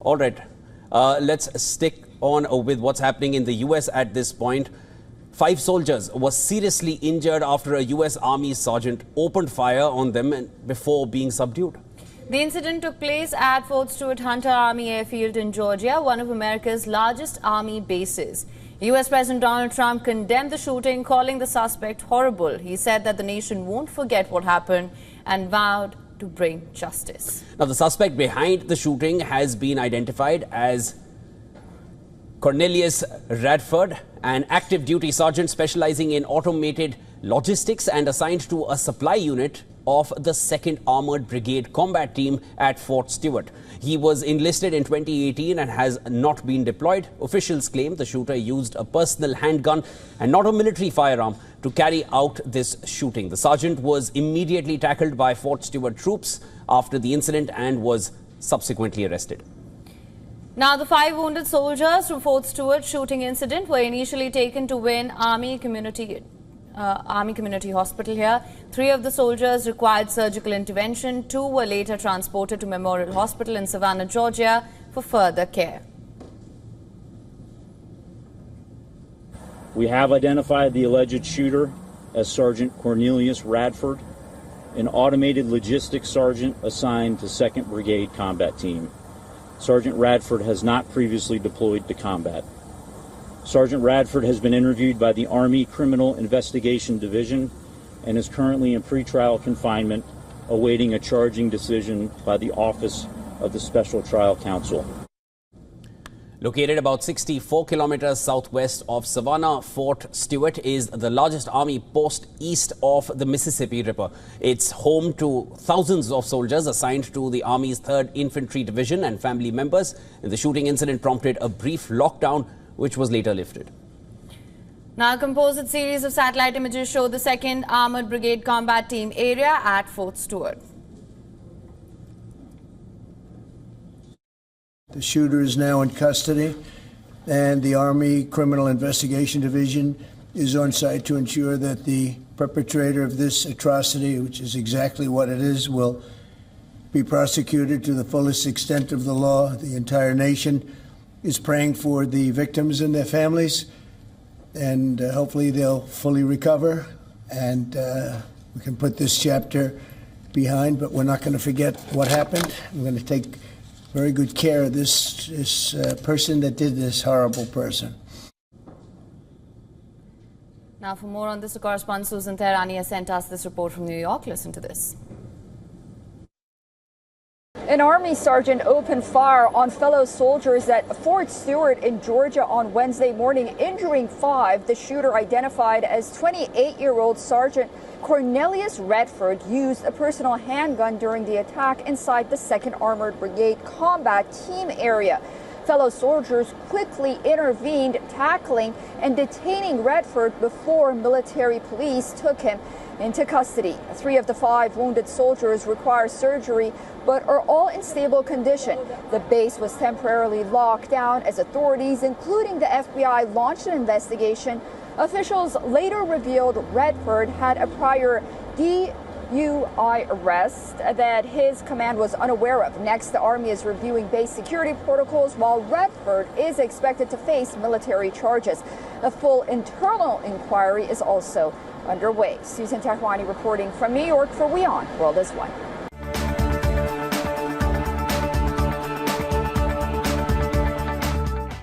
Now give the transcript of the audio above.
All right, let's stick on with what's happening in the U.S. at this point. 5 soldiers were seriously injured after a U.S. Army sergeant opened fire on them before being subdued. The incident took place at Fort Stewart Hunter Army Airfield in Georgia, one of America's largest army bases. U.S. President Donald Trump condemned the shooting, calling the suspect horrible. He said that the nation won't forget what happened and vowed to bring justice. Now, the suspect behind the shooting has been identified as Quornelius Radford, an active duty sergeant specializing in automated logistics and assigned to a supply unit of the 2nd Armored Brigade combat team at Fort Stewart. He was enlisted in 2018 and has not been deployed. Officials claim the shooter used a personal handgun and not a military firearm to carry out this shooting. The sergeant was immediately tackled by Fort Stewart troops after the incident and was subsequently arrested. Now, the 5 wounded soldiers from Fort Stewart shooting incident were initially taken to WION Army Community Hospital here. 3 of the soldiers required surgical intervention. 2 were later transported to Memorial Hospital in Savannah, Georgia for further care. We have identified the alleged shooter as Sergeant Quornelius Radford, an automated logistics sergeant assigned to 2nd Brigade Combat Team. Sergeant Radford has not previously deployed to combat. Sergeant Radford has been interviewed by the Army Criminal Investigation Division and is currently in pretrial confinement, awaiting a charging decision by the Office of the Special Trial Counsel. Located about 64 kilometers southwest of Savannah, Fort Stewart is the largest army post east of the Mississippi River. It's home to thousands of soldiers assigned to the Army's 3rd Infantry Division and family members. The shooting incident prompted a brief lockdown, which was later lifted. Now, a composite series of satellite images show the 2nd Armored Brigade combat team area at Fort Stewart. The shooter is now in custody, and the Army Criminal Investigation Division is on site to ensure that the perpetrator of this atrocity, which is exactly what it is, will be prosecuted to the fullest extent of the law. The entire nation is praying for the victims and their families, and hopefully they'll fully recover, and we can put this chapter behind, but we're not going to forget what happened. We're going to take very good care of this person that did this horrible person. Now, for more on this, the correspondent Susan Tehrani has sent us this report from New York. Listen to this. An Army sergeant opened fire on fellow soldiers at Fort Stewart in Georgia on Wednesday morning, injuring 5. The shooter, identified as 28-year-old Sergeant Quornelius Radford, used a personal handgun during the attack inside the 2nd Armored Brigade combat team area. Fellow soldiers quickly intervened, tackling and detaining Radford before military police took him into custody. 3 of the 5 wounded soldiers require surgery but are all in stable condition. The base was temporarily locked down as authorities, including the FBI, launched an investigation. Officials later revealed Radford had a prior DUI arrest that his command was unaware of. Next, the Army is reviewing base security protocols, while Radford is expected to face military charges. A full internal inquiry is also underway. Susan Tehrani reporting from New York for WION World is One.